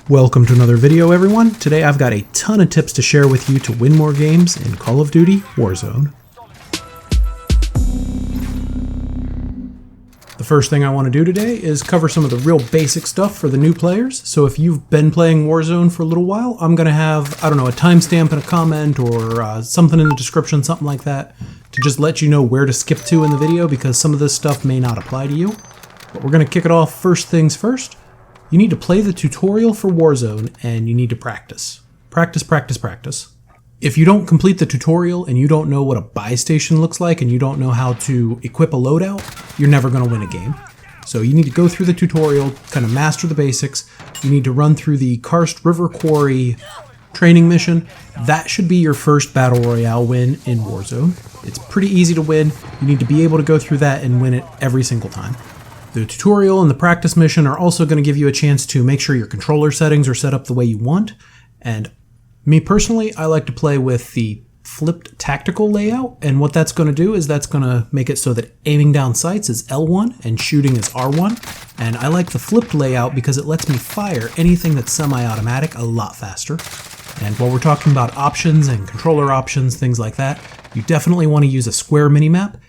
Welcome to another video, everyone. Today I've got a ton of tips to share with you to win more games in Call of Duty Warzone. The first thing I want to do today is cover some of the real basic stuff for the new players. So if you've been playing Warzone for a little while, I'm going to have, a timestamp and a comment or something in the description, something like that, to just let you know where to skip to in the video because some of this stuff may not apply to you. But we're going to kick it off first things first. You need to play the tutorial for Warzone and you need to practice. Practice, practice, practice. If you don't complete the tutorial and you don't know what a buy station looks like and you don't know how to equip a loadout, you're never going to win a game. So you need to go through the tutorial, kind of master the basics. You need to run through the KARST River Quarry training mission. That should be your first Battle Royale win in Warzone. It's pretty easy to win. You need to be able to go through that and win it every single time. The tutorial and the practice mission are also going to give you a chance to make sure your controller settings are set up the way you want. And me personally, I like to play with the flipped tactical layout. And what that's going to do is that's going to make it so that aiming down sights is L1 and shooting is R1. And I like the flipped layout because it lets me fire anything that's semi-automatic a lot faster. And while we're talking about options and controller options, things like that, you definitely want to use a square minimap.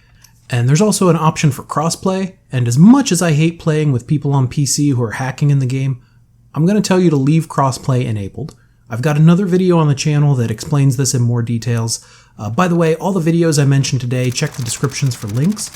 And there's also an option for crossplay, and as much as I hate playing with people on PC who are hacking in the game, I'm going to tell you to leave crossplay enabled. I've got another video on the channel that explains this in more details. By the way, all the videos I mentioned today, check the descriptions for links.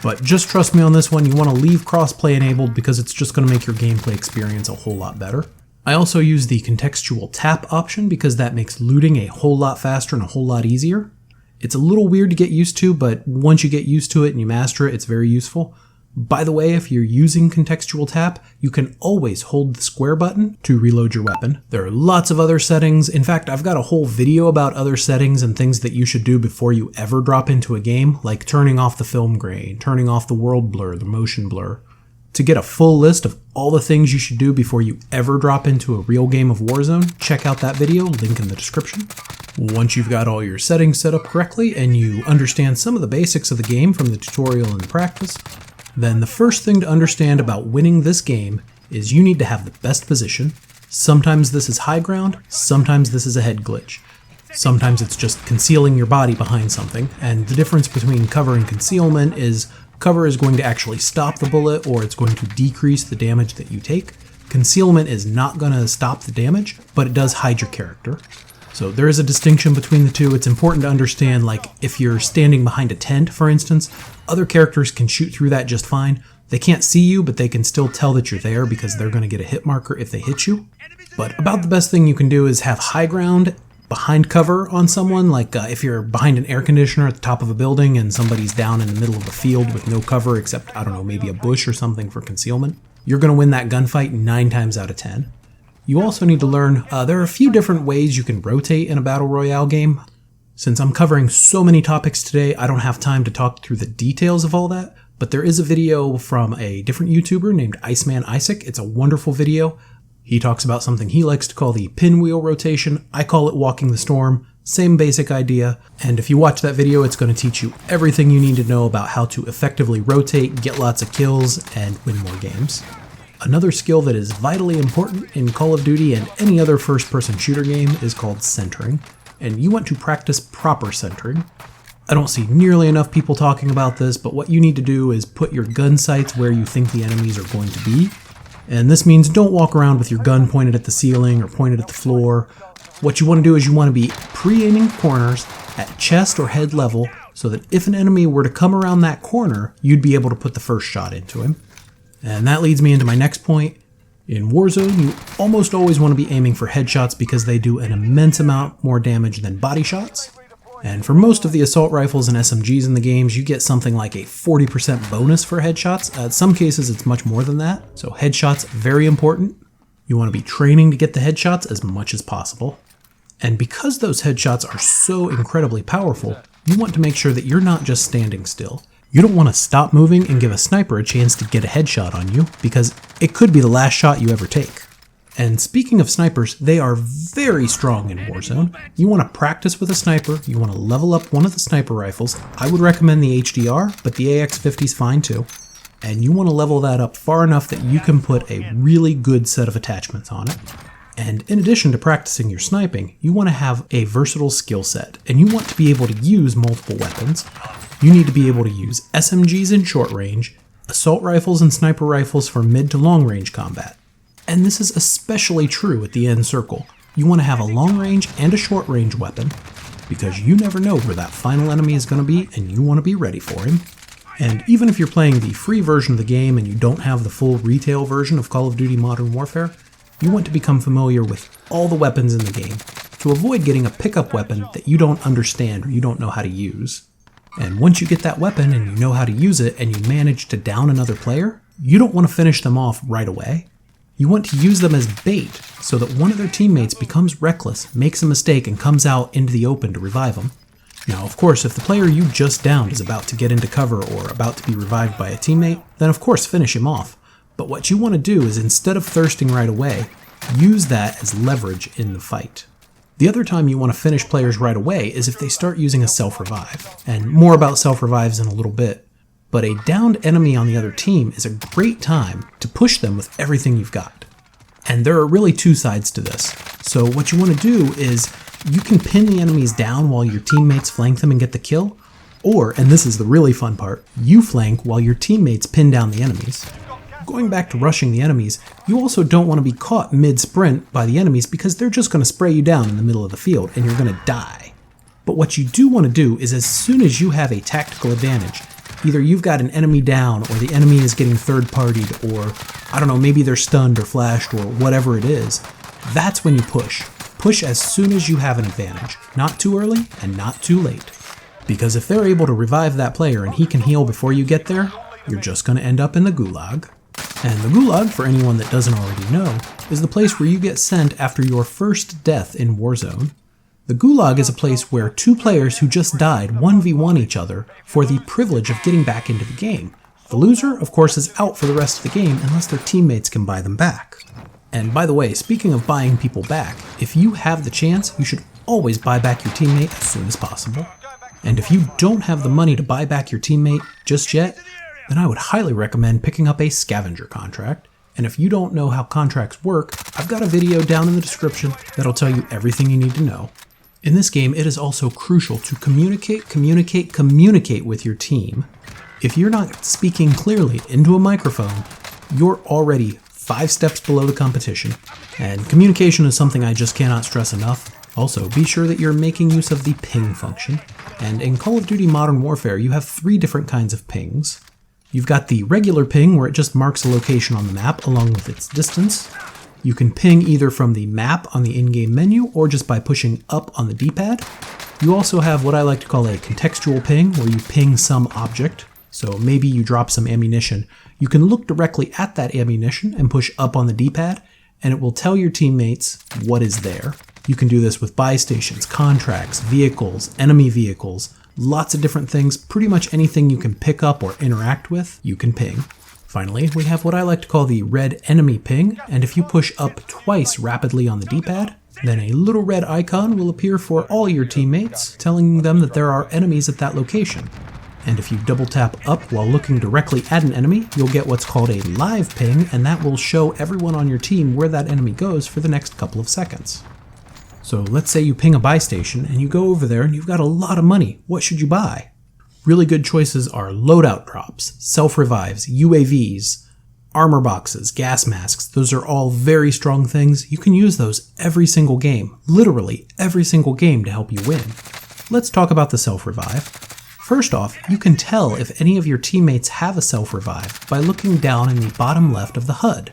But just trust me on this one, you want to leave crossplay enabled because it's just going to make your gameplay experience a whole lot better. I also use the contextual tap option because that makes looting a whole lot faster and a whole lot easier. It's a little weird to get used to, but once you get used to it and you master it, it's very useful. By the way, if you're using contextual tap, you can always hold the square button to reload your weapon. There are lots of other settings. In fact, I've got a whole video about other settings and things that you should do before you ever drop into a game, like turning off the film grain, turning off the world blur, the motion blur. To get a full list of all the things you should do before you ever drop into a real game of Warzone, check out that video, link in the description. Once you've got all your settings set up correctly and you understand some of the basics of the game from the tutorial and the practice, then the first thing to understand about winning this game is you need to have the best position. Sometimes this is high ground, sometimes this is a head glitch. Sometimes it's just concealing your body behind something, and the difference between cover and concealment is cover is going to actually stop the bullet or it's going to decrease the damage that you take. Concealment is not going to stop the damage, but it does hide your character. So there is a distinction between the two. It's important to understand, like if you're standing behind a tent, for instance, other characters can shoot through that just fine. They can't see you, but they can still tell that you're there because they're going to get a hit marker if they hit you. But about the best thing you can do is have high ground behind cover on someone, like if you're behind an air conditioner at the top of a building and somebody's down in the middle of a field with no cover except, maybe a bush or something for concealment, you're going to win that gunfight 9 times out of 10. You also need to learn, there are a few different ways you can rotate in a Battle Royale game. Since I'm covering so many topics today, I don't have time to talk through the details of all that, but there is a video from a different YouTuber named Iceman Isaac. It's a wonderful video. He talks about something he likes to call the pinwheel rotation. I call it walking the storm. Same basic idea. And if you watch that video, it's going to teach you everything you need to know about how to effectively rotate, get lots of kills, and win more games. Another skill that is vitally important in Call of Duty and any other first-person shooter game is called centering. And you want to practice proper centering. I don't see nearly enough people talking about this, but what you need to do is put your gun sights where you think the enemies are going to be. And this means don't walk around with your gun pointed at the ceiling or pointed at the floor. What you want to do is you want to be pre-aiming corners at chest or head level so that if an enemy were to come around that corner, you'd be able to put the first shot into him. And that leads me into my next point. In Warzone, you almost always want to be aiming for headshots because they do an immense amount more damage than body shots. And for most of the assault rifles and SMGs in the games, you get something like a 40% bonus for headshots. In some cases, it's much more than that. So headshots, very important. You want to be training to get the headshots as much as possible. And because those headshots are so incredibly powerful, you want to make sure that you're not just standing still. You don't want to stop moving and give a sniper a chance to get a headshot on you, because it could be the last shot you ever take. And speaking of snipers, they are very strong in Warzone. You want to practice with a sniper, you want to level up one of the sniper rifles. I would recommend the HDR, but the AX50 is fine too. And you want to level that up far enough that you can put a really good set of attachments on it. And in addition to practicing your sniping, you want to have a versatile skill set, and you want to be able to use multiple weapons. You need to be able to use SMGs in short range, assault rifles and sniper rifles for mid to long range combat. And this is especially true at the end circle. You want to have a long range and a short range weapon, because you never know where that final enemy is going to be, and you want to be ready for him. And even if you're playing the free version of the game and you don't have the full retail version of Call of Duty Modern Warfare, you want to become familiar with all the weapons in the game to avoid getting a pickup weapon that you don't understand or you don't know how to use. And once you get that weapon and you know how to use it and you manage to down another player, you don't want to finish them off right away. You want to use them as bait so that one of their teammates becomes reckless, makes a mistake, and comes out into the open to revive them. Now, of course, if the player you just downed is about to get into cover or about to be revived by a teammate, then of course finish him off. But what you want to do is, instead of thirsting right away, use that as leverage in the fight. The other time you want to finish players right away is if they start using a self-revive, and more about self-revives in a little bit. But a downed enemy on the other team is a great time to push them with everything you've got. And there are really two sides to this. So what you want to do is, you can pin the enemies down while your teammates flank them and get the kill, or, and this is the really fun part, you flank while your teammates pin down the enemies. Going back to rushing the enemies, you also don't want to be caught mid-sprint by the enemies because they're just going to spray you down in the middle of the field and you're going to die. But what you do want to do is, as soon as you have a tactical advantage, either you've got an enemy down or the enemy is getting third-partied, or, I don't know, maybe they're stunned or flashed or whatever it is, that's when you push. Push as soon as you have an advantage, not too early and not too late. Because if they're able to revive that player and he can heal before you get there, you're just going to end up in the Gulag. And the Gulag, for anyone that doesn't already know, is the place where you get sent after your first death in Warzone. The Gulag is a place where two players who just died 1v1 each other for the privilege of getting back into the game. The loser, of course, is out for the rest of the game unless their teammates can buy them back. And by the way, speaking of buying people back, if you have the chance, you should always buy back your teammate as soon as possible. And if you don't have the money to buy back your teammate just yet, then I would highly recommend picking up a scavenger contract. And if you don't know how contracts work, I've got a video down in the description that'll tell you everything you need to know. In this game, it is also crucial to communicate with your team. If you're not speaking clearly into a microphone, you're already 5 steps below the competition. And communication is something I just cannot stress enough. Also, be sure that you're making use of the ping function. And in Call of Duty Modern Warfare, you have 3 different kinds of pings. You've got the regular ping, where it just marks a location on the map along with its distance. You can ping either from the map on the in-game menu or just by pushing up on the D-pad. You also have what I like to call a contextual ping, where you ping some object. So maybe you drop some ammunition. You can look directly at that ammunition and push up on the D-pad, and it will tell your teammates what is there. You can do this with buy stations, contracts, vehicles, enemy vehicles, lots of different things. Pretty much anything you can pick up or interact with, you can ping. Finally, we have what I like to call the red enemy ping, and if you push up twice rapidly on the D-pad, then a little red icon will appear for all your teammates, telling them that there are enemies at that location. And if you double tap up while looking directly at an enemy, you'll get what's called a live ping, and that will show everyone on your team where that enemy goes for the next couple of seconds. So let's say you ping a buy station and you go over there and you've got a lot of money. What should you buy? Really good choices are loadout drops, self-revives, UAVs, armor boxes, gas masks. Those are all very strong things. You can use those every single game, literally every single game, to help you win. Let's talk about the self-revive. First off, you can tell if any of your teammates have a self-revive by looking down in the bottom left of the HUD.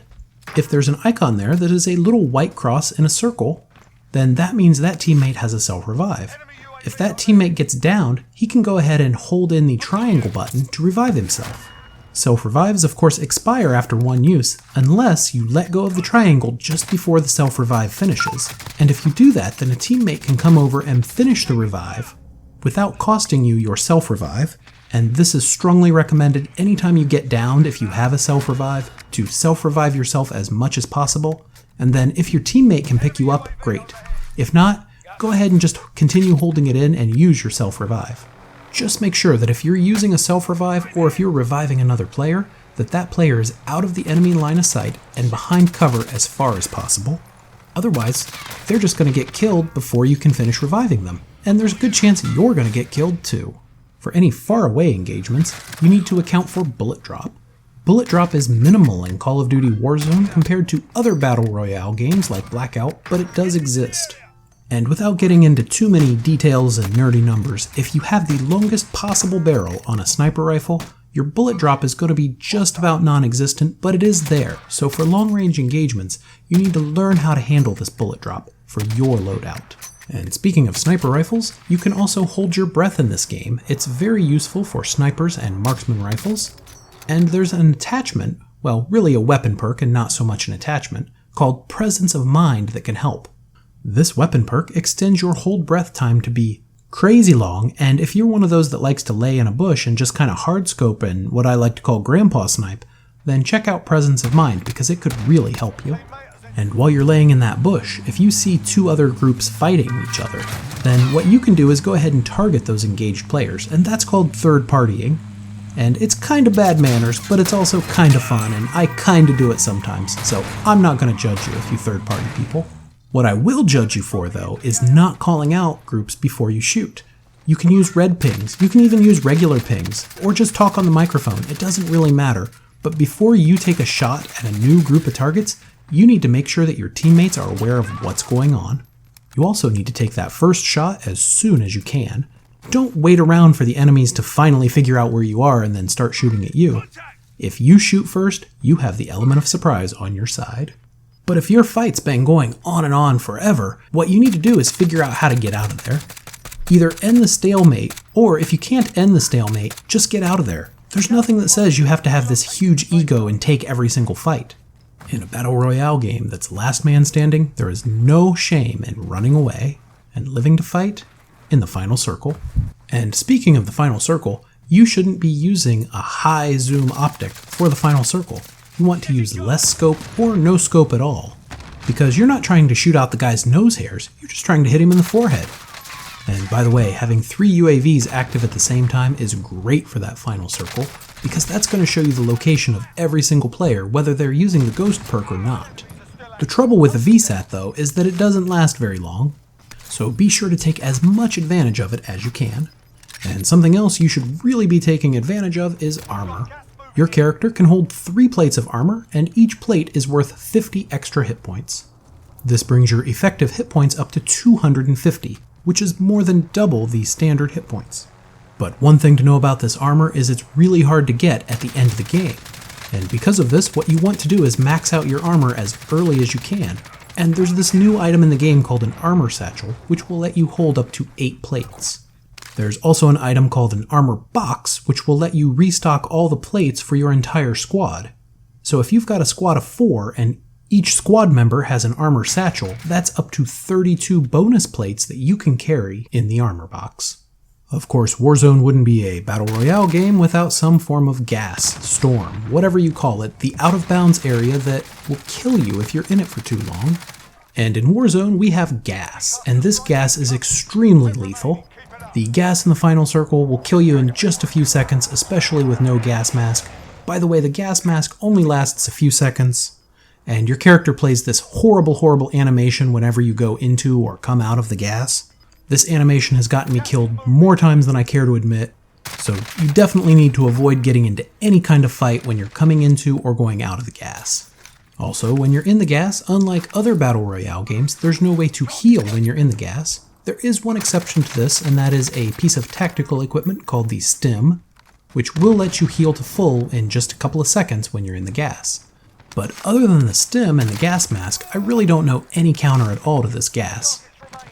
If there's an icon there that is a little white cross in a circle, then that means that teammate has a self-revive. If that teammate gets downed, he can go ahead and hold in the triangle button to revive himself. Self-revives, of course, expire after one use, unless you let go of the triangle just before the self-revive finishes. And if you do that, then a teammate can come over and finish the revive without costing you your self-revive. And this is strongly recommended anytime you get downed, if you have a self-revive, to self-revive yourself as much as possible. And then if your teammate can pick you up, great. If not, go ahead and just continue holding it in and use your self-revive. Just make sure that if you're using a self-revive or if you're reviving another player, that that player is out of the enemy line of sight and behind cover as far as possible. Otherwise, they're just going to get killed before you can finish reviving them, and there's a good chance you're going to get killed too. For any far away engagements, you need to account for bullet drop. Bullet drop is minimal in Call of Duty Warzone compared to other Battle Royale games like Blackout, but it does exist. And without getting into too many details and nerdy numbers, if you have the longest possible barrel on a sniper rifle, your bullet drop is going to be just about non-existent, but it is there. So for long-range engagements, you need to learn how to handle this bullet drop for your loadout. And speaking of sniper rifles, you can also hold your breath in this game. It's very useful for snipers and marksman rifles. And there's an attachment, well, really a weapon perk and not so much an attachment, called Presence of Mind that can help. This weapon perk extends your hold breath time to be crazy long, and if you're one of those that likes to lay in a bush and just kind of hard scope and what I like to call grandpa snipe, then check out Presence of Mind because it could really help you. And while you're laying in that bush, if you see two other groups fighting each other, then what you can do is go ahead and target those engaged players, and that's called third partying. And it's kind of bad manners, but it's also kind of fun, and I kind of do it sometimes, so I'm not going to judge you if you third party people. What I will judge you for, though, is not calling out groups before you shoot. You can use red pings, you can even use regular pings, or just talk on the microphone, it doesn't really matter. But before you take a shot at a new group of targets, you need to make sure that your teammates are aware of what's going on. You also need to take that first shot as soon as you can. Don't wait around for the enemies to finally figure out where you are and then start shooting at you. If you shoot first, you have the element of surprise on your side. But if your fight's been going on and on forever, what you need to do is figure out how to get out of there. Either end the stalemate, or if you can't end the stalemate, just get out of there. There's nothing that says you have to have this huge ego and take every single fight. In a Battle Royale game that's last man standing, there is no shame in running away and living to fight in the final circle. And speaking of the final circle, you shouldn't be using a high zoom optic for the final circle. You want to use less scope or no scope at all, because you're not trying to shoot out the guy's nose hairs, you're just trying to hit him in the forehead. And by the way, having 3 UAVs active at the same time is great for that final circle, because that's going to show you the location of every single player, whether they're using the ghost perk or not. The trouble with the VSAT though is that it doesn't last very long, so be sure to take as much advantage of it as you can. And something else you should really be taking advantage of is armor. Your character can hold 3 plates of armor, and each plate is worth 50 extra hit points. This brings your effective hit points up to 250, which is more than double the standard hit points. But one thing to know about this armor is it's really hard to get at the end of the game. And because of this, what you want to do is max out your armor as early as you can. And there's this new item in the game called an armor satchel, which will let you hold up to 8 plates. There's also an item called an armor box, which will let you restock all the plates for your entire squad. So if you've got a squad of 4 and each squad member has an armor satchel, that's up to 32 bonus plates that you can carry in the armor box. Of course, Warzone wouldn't be a Battle Royale game without some form of gas, storm, whatever you call it, the out-of-bounds area that will kill you if you're in it for too long. And in Warzone, we have gas, and this gas is extremely lethal. The gas in the final circle will kill you in just a few seconds, especially with no gas mask. By the way, the gas mask only lasts a few seconds, and your character plays this horrible animation whenever you go into or come out of the gas. This animation has gotten me killed more times than I care to admit, so you definitely need to avoid getting into any kind of fight when you're coming into or going out of the gas. Also, when you're in the gas, unlike other Battle Royale games, there's no way to heal when you're in the gas. There is one exception to this, and that is a piece of tactical equipment called the STIM, which will let you heal to full in just a couple of seconds when you're in the gas. But other than the STIM and the gas mask, I really don't know any counter at all to this gas.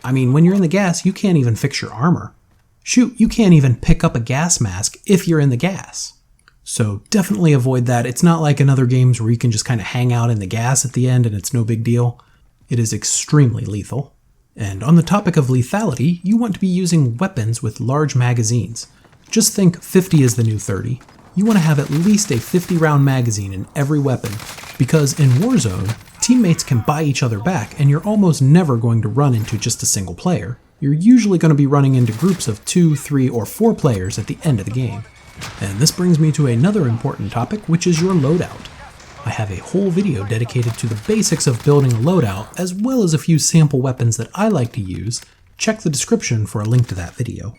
I mean, when you're in the gas, you can't even fix your armor. Shoot, you can't even pick up a gas mask if you're in the gas. So definitely avoid that. It's not like in other games where you can just kind of hang out in the gas at the end and it's no big deal. It is extremely lethal. And on the topic of lethality, you want to be using weapons with large magazines. Just think 50 is the new 30. You want to have at least a 50-round magazine in every weapon, because in Warzone, teammates can buy each other back and you're almost never going to run into just a single player. You're usually going to be running into groups of 2, 3, or 4 players at the end of the game. And this brings me to another important topic, which is your loadout. I have a whole video dedicated to the basics of building a loadout, as well as a few sample weapons that I like to use. Check the description for a link to that video.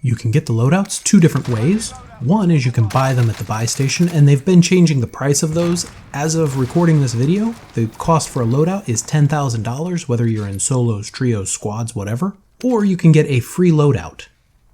You can get the loadouts two different ways. One is you can buy them at the buy station, and they've been changing the price of those. As of recording this video, the cost for a loadout is $10,000, whether you're in solos, trios, squads, whatever. Or you can get a free loadout.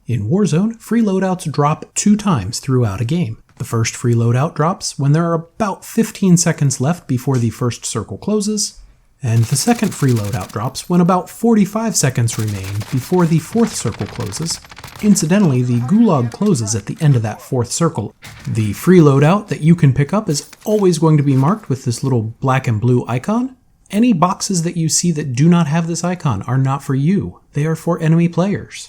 In Warzone, free loadouts drop 2 times throughout a game. The first free loadout drops when there are about 15 seconds left before the first circle closes, and the second free loadout drops when about 45 seconds remain before the 4th circle closes. Incidentally, the Gulag closes at the end of that 4th circle. The free loadout that you can pick up is always going to be marked with this little black and blue icon. Any boxes that you see that do not have this icon are not for you. They are for enemy players.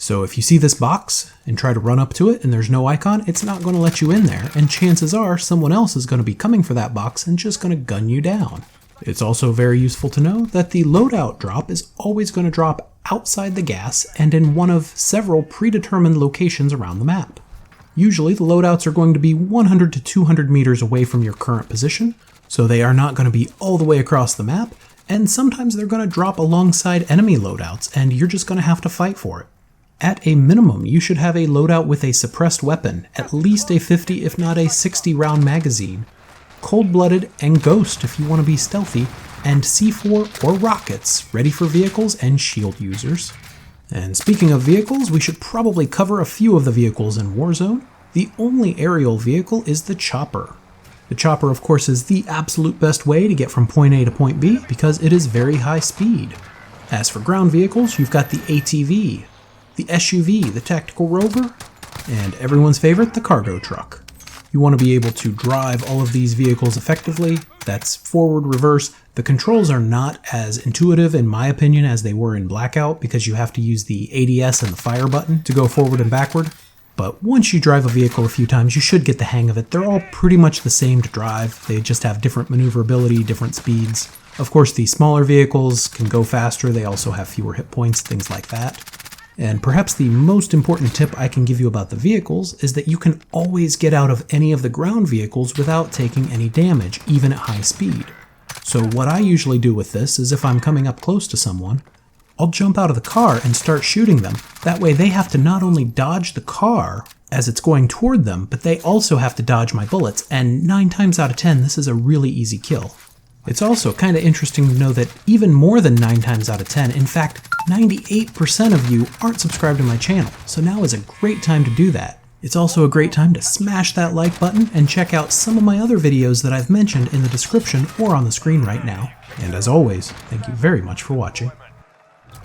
So if you see this box and try to run up to it and there's no icon, it's not going to let you in there, and chances are someone else is going to be coming for that box and just going to gun you down. It's also very useful to know that the loadout drop is always going to drop outside the gas and in one of several predetermined locations around the map. Usually the loadouts are going to be 100 to 200 meters away from your current position, so they are not going to be all the way across the map, and sometimes they're going to drop alongside enemy loadouts and you're just going to have to fight for it. At a minimum, you should have a loadout with a suppressed weapon, at least a 50 if not a 60 round magazine, cold-blooded and ghost if you want to be stealthy, and C4 or rockets ready for vehicles and shield users. And speaking of vehicles, we should probably cover a few of the vehicles in Warzone. The only aerial vehicle is the chopper. The chopper, of course, is the absolute best way to get from point A to point B because it is very high speed. As for ground vehicles, you've got the ATV, the SUV, the tactical rover, and everyone's favorite, the cargo truck. You want to be able to drive all of these vehicles effectively. That's forward, reverse. The controls are not as intuitive, in my opinion, as they were in Blackout because you have to use the ADS and the fire button to go forward and backward. But once you drive a vehicle a few times, you should get the hang of it. They're all pretty much the same to drive. They just have different maneuverability, different speeds. Of course, the smaller vehicles can go faster. They also have fewer hit points, things like that. And perhaps the most important tip I can give you about the vehicles is that you can always get out of any of the ground vehicles without taking any damage, even at high speed. So what I usually do with this is if I'm coming up close to someone, I'll jump out of the car and start shooting them. That way they have to not only dodge the car as it's going toward them, but they also have to dodge my bullets, and 9 times out of 10 this is a really easy kill. It's also kind of interesting to know that even more than 9 times out of 10, in fact, 98% of you aren't subscribed to my channel, so now is a great time to do that. It's also a great time to smash that like button and check out some of my other videos that I've mentioned in the description or on the screen right now. And as always, thank you very much for watching.